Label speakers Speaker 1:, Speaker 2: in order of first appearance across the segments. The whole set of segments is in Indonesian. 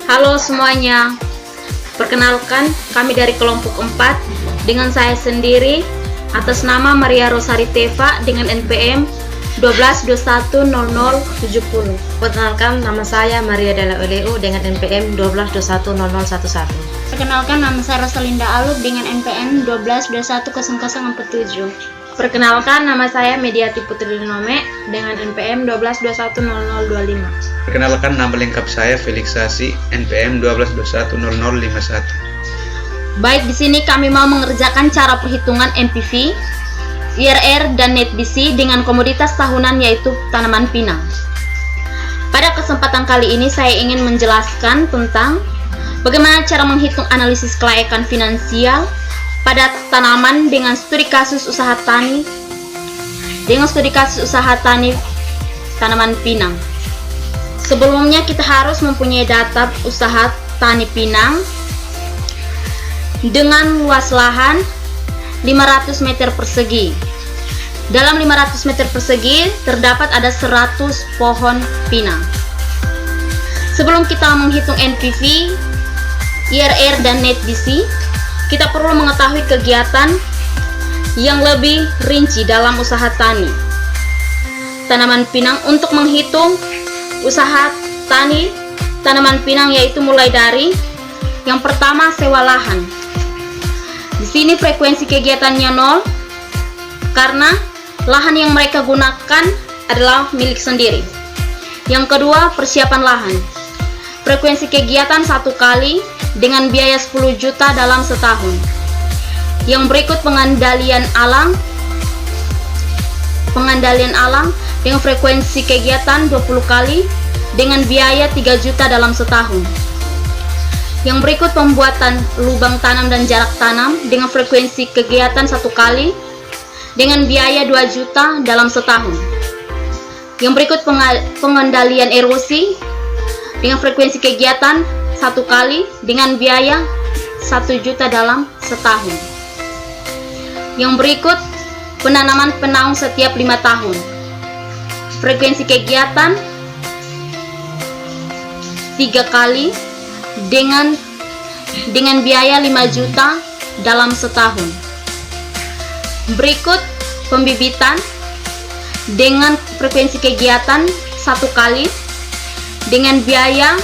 Speaker 1: Halo semuanya, perkenalkan kami dari kelompok 4 dengan saya sendiri atas nama Maria Rosari Teva dengan NPM 12210070.
Speaker 2: Perkenalkan, nama saya Maria Della Oleu dengan NPM 12210011.
Speaker 3: Perkenalkan, nama saya Rosalinda Aluk dengan NPM 12210047.
Speaker 1: Perkenalkan, nama saya Mediati Putri Nome dengan NPM 12210025.
Speaker 4: Perkenalkan, nama lengkap saya Felix Sasi, NPM 12210051.
Speaker 1: Baik, di sini kami mau mengerjakan cara perhitungan NPV, IRR, dan NetBC dengan komoditas tahunan yaitu tanaman pinang. Pada kesempatan kali ini saya ingin menjelaskan tentang bagaimana cara menghitung analisis kelayakan finansial pada tanaman dengan studi kasus usaha tani tanaman pinang. Sebelumnya kita harus mempunyai data usaha tani pinang dengan luas lahan 500 meter persegi. Dalam 500 meter persegi terdapat ada 100 pohon pinang. Sebelum kita menghitung NPV, IRR, dan NetBC, kita perlu mengetahui kegiatan yang lebih rinci dalam usaha tani tanaman pinang. Untuk menghitung usaha tani tanaman pinang yaitu mulai dari yang pertama, sewa lahan. Di sini frekuensi kegiatannya 0 karena lahan yang mereka gunakan adalah milik sendiri. Yang kedua, persiapan lahan. Frekuensi kegiatan 1 kali dengan biaya 10 juta dalam setahun. Yang berikut pengandalian alang dengan frekuensi kegiatan 20 kali dengan biaya 3 juta dalam setahun. Yang berikut pembuatan lubang tanam dan jarak tanam dengan frekuensi kegiatan 1 kali dengan biaya 2 juta dalam setahun. Yang berikut pengendalian erosi dengan frekuensi kegiatan 1 kali dengan biaya 1 juta dalam setahun. Yang berikut penanaman penaung setiap 5 tahun. Frekuensi kegiatan 3 kali dengan biaya 5 juta dalam setahun. Berikut pembibitan dengan frekuensi kegiatan 1 kali dengan biaya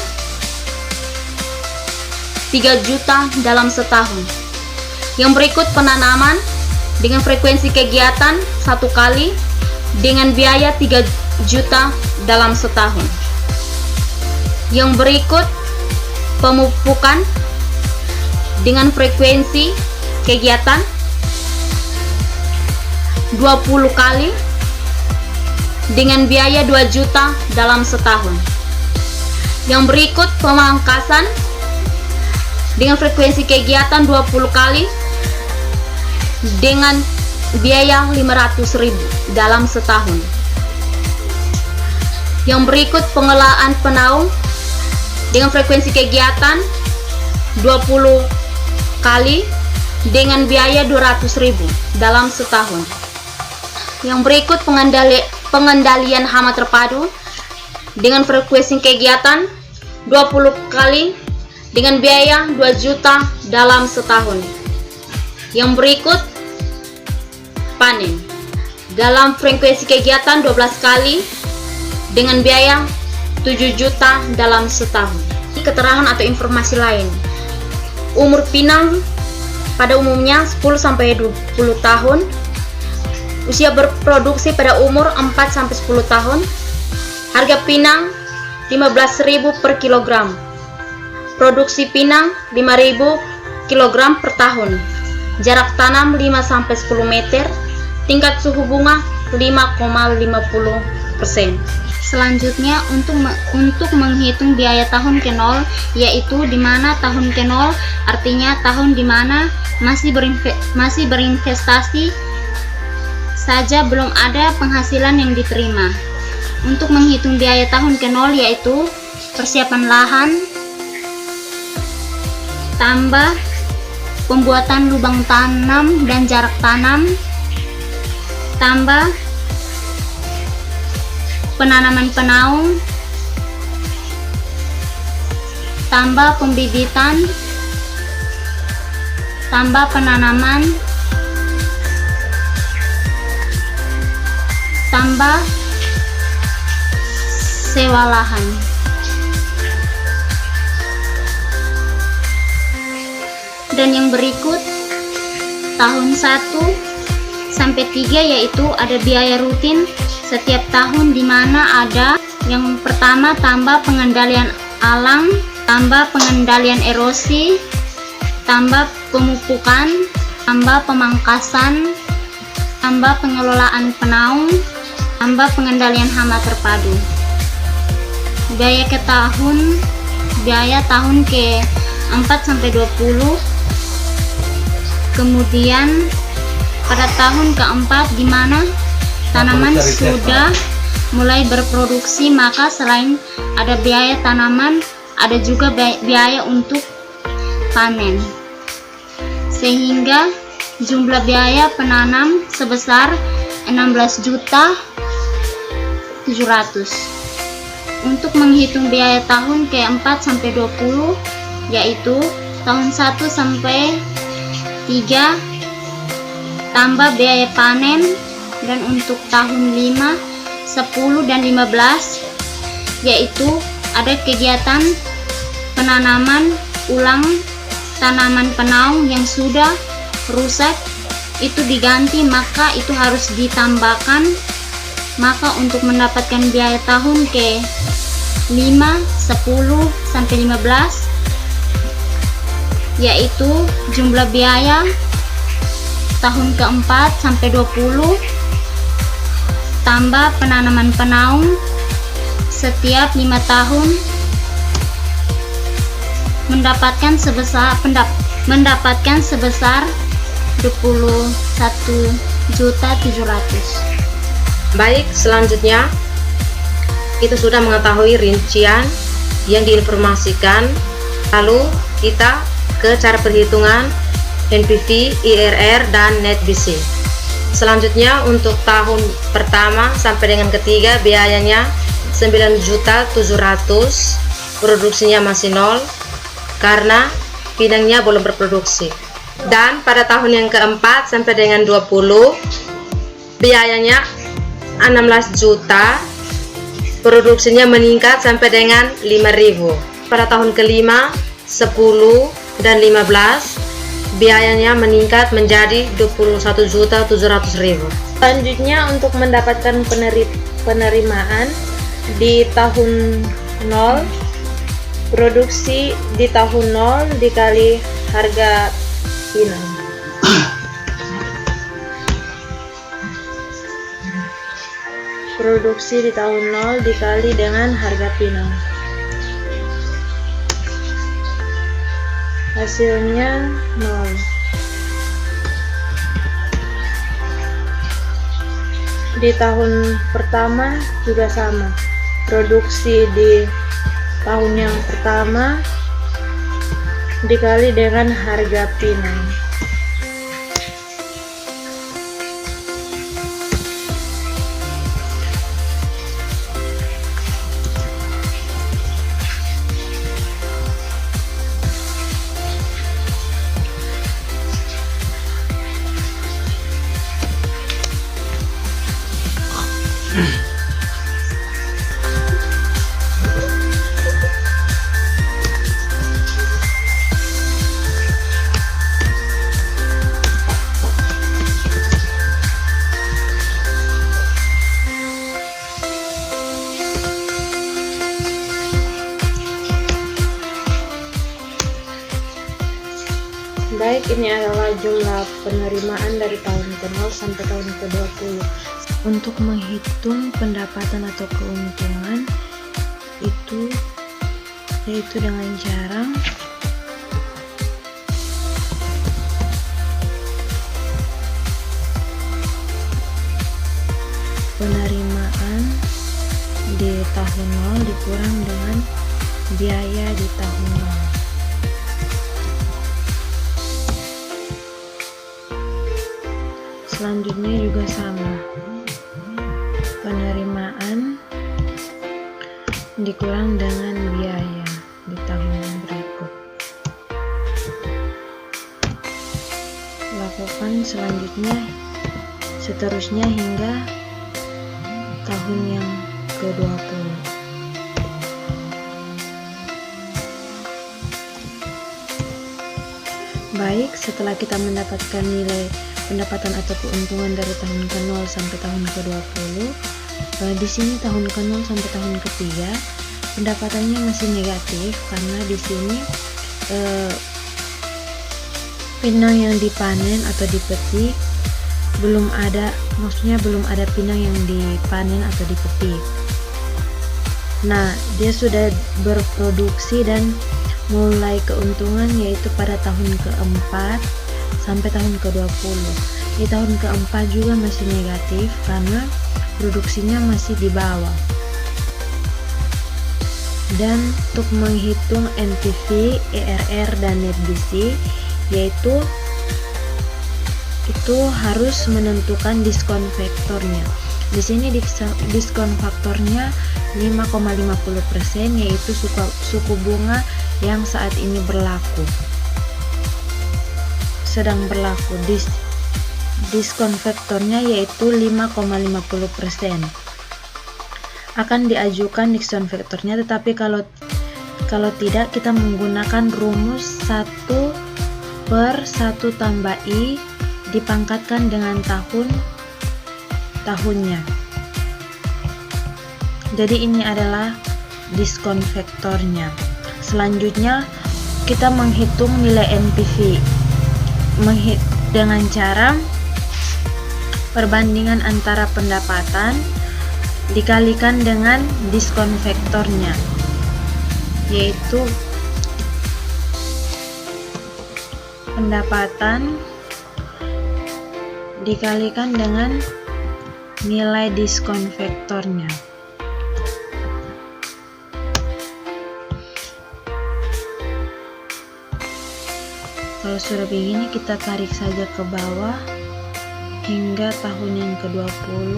Speaker 1: 3 juta dalam setahun. Yang berikut penanaman dengan frekuensi kegiatan 1 kali dengan biaya 3 juta dalam setahun. Yang berikut pemupukan dengan frekuensi kegiatan 20 kali dengan biaya 2 juta dalam setahun. Yang berikut pemangkasan dengan frekuensi kegiatan 20 kali dengan biaya 500.000 dalam setahun. Yang berikut pengelolaan penaung dengan frekuensi kegiatan 20 kali dengan biaya 200.000 dalam setahun. Yang berikut pengendalian hama terpadu dengan frekuensi kegiatan 20 kali dengan biaya 2 juta dalam setahun. Yang berikut panen dalam frekuensi kegiatan 12 kali dengan biaya 7 juta dalam setahun. Keterangan atau informasi lain. Umur pinang pada umumnya 10-20 tahun. Usia berproduksi pada umur 4-10 tahun. Harga pinang 15.000 per kilogram. Produksi pinang 5.000 kg per tahun. Jarak tanam 5-10 meter. Tingkat suhu bunga 5,50%.
Speaker 3: Selanjutnya untuk menghitung biaya tahun ke-0, yaitu di mana tahun ke-0 artinya tahun di mana masih berinvestasi saja, belum ada penghasilan yang diterima. Untuk menghitung biaya tahun ke-0 yaitu persiapan lahan tambah pembuatan lubang tanam dan jarak tanam tambah penanaman penaung tambah pembibitan, tambah penanaman, tambah sewa lahan. Dan yang berikut tahun 1 sampai 3 yaitu ada biaya rutin setiap tahun, di mana ada yang pertama tambah pengendalian alam, tambah pengendalian erosi, tambah pemupukan, tambah pemangkasan, tambah pengelolaan penaung, tambah pengendalian hama terpadu. Biaya tahun ke 4 sampai 20. Kemudian pada tahun keempat di mana tanaman sudah mulai berproduksi, maka selain ada biaya tanaman, ada juga biaya untuk panen, sehingga jumlah biaya penanam sebesar 16.700.000. Untuk menghitung biaya tahun ke-4 sampai 20 yaitu tahun 1 sampai 3 tambah biaya panen, dan untuk tahun 5, 10 dan 15 yaitu ada kegiatan penanaman ulang tanaman penaung yang sudah rusak itu diganti, maka itu harus ditambahkan. Maka untuk mendapatkan biaya tahun ke 5, 10 sampai 15 yaitu jumlah biaya tahun ke-4 sampai 20 tambah penanaman penaung setiap 5 tahun mendapatkan sebesar 21.700.000.
Speaker 2: Baik, selanjutnya kita sudah mengetahui rincian yang diinformasikan. Lalu kita ke cara perhitungan NPV, IRR, dan net BC. Selanjutnya untuk tahun pertama sampai dengan ketiga biayanya 9.700.000, produksinya masih 0 karena pinangnya belum berproduksi. Dan pada tahun yang keempat sampai dengan 20 biayanya 16 juta, produksinya meningkat sampai dengan 5.000. Pada tahun kelima, 10 dan 15 biayanya meningkat menjadi 21.700.000.
Speaker 5: Selanjutnya untuk mendapatkan penerimaan di tahun 0, produksi di tahun 0 dikali harga pinang. Produksi di tahun 0 dikali dengan harga pinang. Hasilnya 0. Di tahun pertama juga sama. Produksi di tahun yang pertama dikali dengan harga pinang. Baik, ini adalah jumlah penerimaan dari tahun ke-0 sampai tahun ke-20.
Speaker 6: Untuk menghitung pendapatan atau keuntungan itu yaitu dengan cara penerimaan di tahun 0 dikurang dengan biaya di tahun 0. Selanjutnya juga sama, penerimaan dikurang dengan biaya di tahun yang berikutnya. seterusnya hingga tahun yang ke-20. Baik, setelah kita mendapatkan nilai pendapatan atau keuntungan dari tahun ke-0 sampai tahun ke-20, di sini tahun ke-0 sampai tahun ke-3 pendapatannya masih negatif karena di sini pinang yang dipanen atau dipetik belum ada, maksudnya belum ada pinang yang dipanen atau dipetik. Nah, dia sudah berproduksi dan mulai keuntungan yaitu pada tahun ke-4 sampai tahun ke-20. Di tahun ke-4 juga masih negatif karena produksinya masih di bawah. Dan untuk menghitung NPV, ERR, dan net BC yaitu itu harus menentukan diskon faktornya. Di sini diskon faktornya 5,50% yaitu suku bunga yang saat ini sedang berlaku. Diskon faktornya yaitu 5,50%. Akan diajukan diskon faktornya, tetapi kalau tidak kita menggunakan rumus 1/1 tambah I dipangkatkan dengan tahunnya. Jadi ini adalah diskon faktornya. Selanjutnya kita menghitung nilai NPV dengan cara perbandingan antara pendapatan dikalikan dengan diskon faktornya, yaitu pendapatan dikalikan dengan nilai diskon faktornya. Kalau sudah begini, kita tarik saja ke bawah hingga tahun yang ke-20.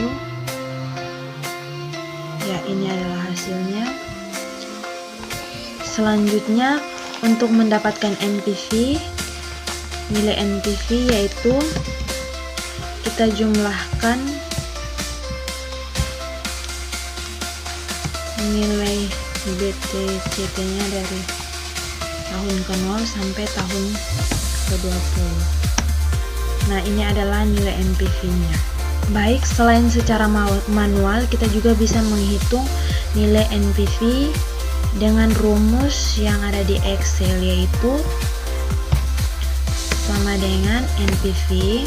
Speaker 6: Ya, ini adalah hasilnya. Selanjutnya untuk mendapatkan NPV, nilai NPV yaitu kita jumlahkan nilai BTCT nya dari tahun ke-0 sampai tahun ke-20. Nah, ini adalah nilai NPV nya. Baik, selain secara manual, kita juga bisa menghitung nilai NPV dengan rumus yang ada di Excel, yaitu sama dengan NPV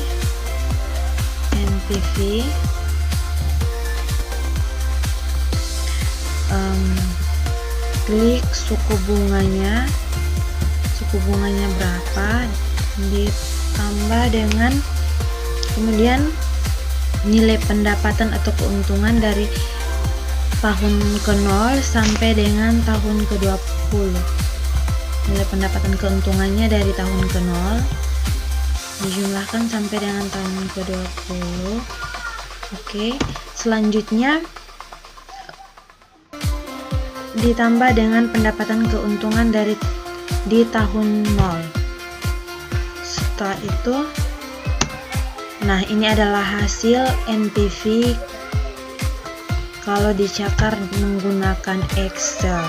Speaker 6: klik suku bunganya berapa, ditambah dengan kemudian nilai pendapatan atau keuntungan dari tahun ke-0 sampai dengan tahun ke-20. Nilai pendapatan keuntungannya dari tahun ke-0 dijumlahkan sampai dengan tahun ke-20. Oke, selanjutnya ditambah dengan pendapatan keuntungan di tahun 0. Setelah itu, nah ini adalah hasil NPV kalau dicakar menggunakan Excel.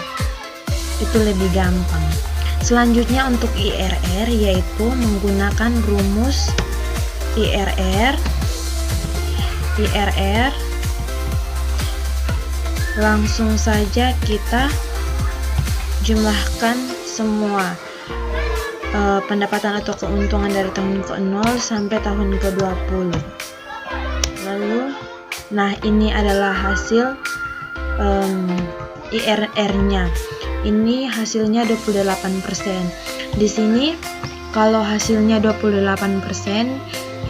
Speaker 6: Itu lebih gampang. Selanjutnya untuk IRR yaitu menggunakan rumus IRR. Langsung saja kita jumlahkan semua pendapatan atau keuntungan dari tahun ke-0 sampai tahun ke-20. Lalu, nah ini adalah hasil IRR-nya. Ini hasilnya 28%. Di sini kalau hasilnya 28%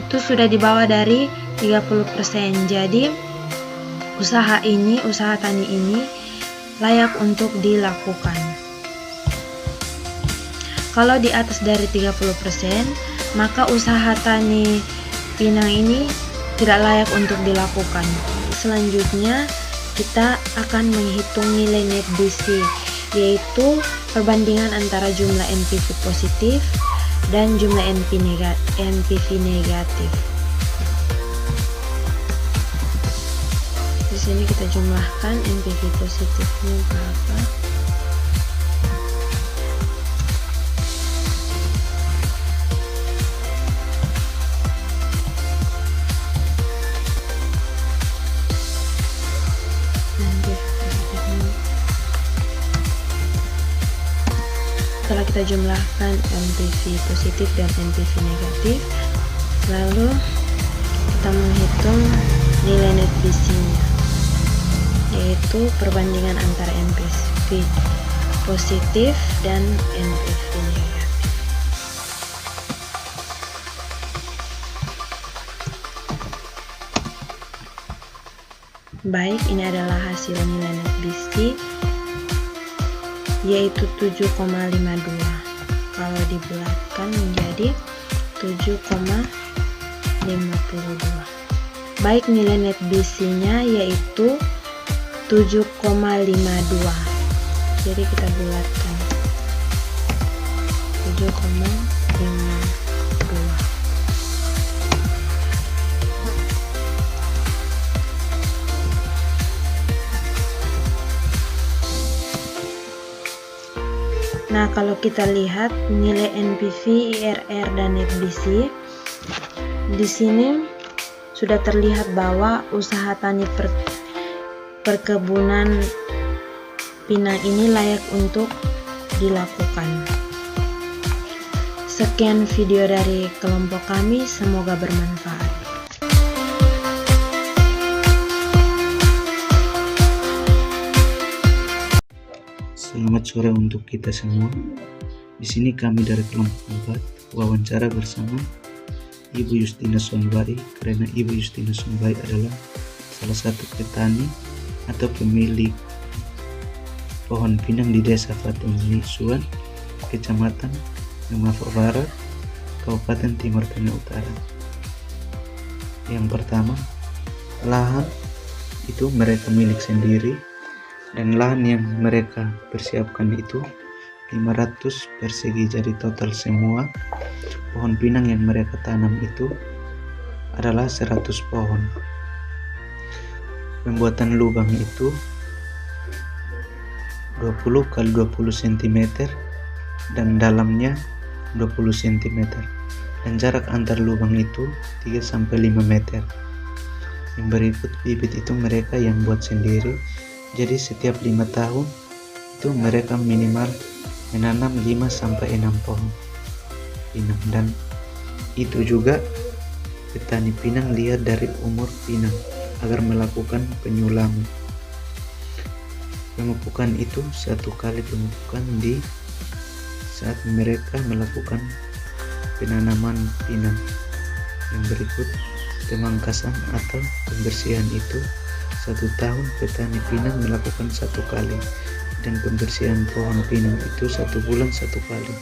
Speaker 6: itu sudah di bawah dari 30%. Jadi usaha tani ini layak untuk dilakukan. Kalau di atas dari 30%, maka usaha tani pinang ini tidak layak untuk dilakukan. Selanjutnya kita akan menghitung nilai net BC, yaitu perbandingan antara jumlah NPV positif dan jumlah NPV negatif. Di sini kita jumlahkan NPV positifnya berapa. Setelah kita jumlahkan NPV positif dan NPV negatif, lalu kita menghitung nilai net BC-nya, yaitu perbandingan antara NPV positif dan NPV negatif. Baik, ini adalah hasil nilai net BC, yaitu 7,52. Kalau dibulatkan menjadi 7,52. Baik, nilai net BC-nya yaitu 7,52. Jadi kita bulatkan 7,52. Nah, kalau kita lihat nilai NPV, IRR, dan net BC, di sini sudah terlihat bahwa usaha tani perkebunan pinang ini layak untuk dilakukan. Sekian video dari kelompok kami, semoga bermanfaat.
Speaker 4: Selamat sore untuk kita semua. Di sini kami dari kelompok 4 wawancara bersama Ibu Justina Sonbai, karena Ibu Justina Sonbai adalah salah satu petani atau pemilik pohon pinang di Desa Fatoni Suan, Kecamatan Mafo Barat, Kabupaten Timur Tengah Utara. Yang pertama, lahan itu mereka milik sendiri, dan lahan yang mereka persiapkan itu 500 persegi. Jadi total semua pohon pinang yang mereka tanam itu adalah 100 pohon. Pembuatan lubang itu 20 x 20 cm dan dalamnya 20 cm, dan jarak antar lubang itu 3-5 meter. Yang berikut, bibit itu mereka yang buat sendiri. Jadi setiap 5 tahun itu mereka minimal menanam 5-6 pohon pinang, dan itu juga petani pinang lihat dari umur pinang agar melakukan penyulaman. Pemupukan itu 1 kali pemupukan di saat mereka melakukan penanaman pinang. Yang berikut, pemangkasan atau pembersihan itu 1 tahun petani pinang melakukan 1 kali, dan pembersihan pohon pinang itu 1 bulan 1 kali,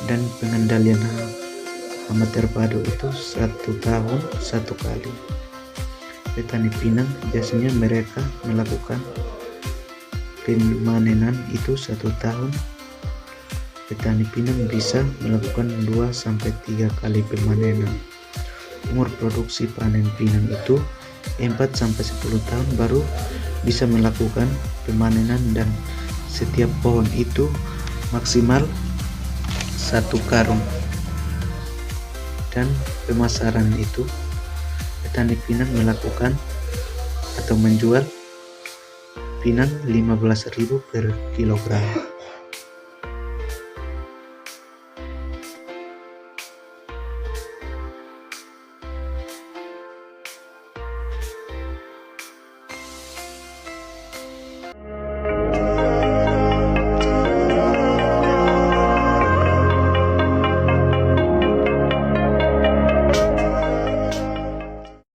Speaker 4: dan pengendalian hama terpadu itu 1 tahun 1 kali. Petani pinang biasanya mereka melakukan pemanenan itu 1 tahun. Petani pinang bisa melakukan 2-3 kali pemanenan. Umur produksi panen pinang itu 4-10 tahun baru bisa melakukan pemanenan, dan setiap pohon itu maksimal 1 karung. Dan pemasaran itu petani pinang melakukan atau menjual pinang 15.000 per kilogram.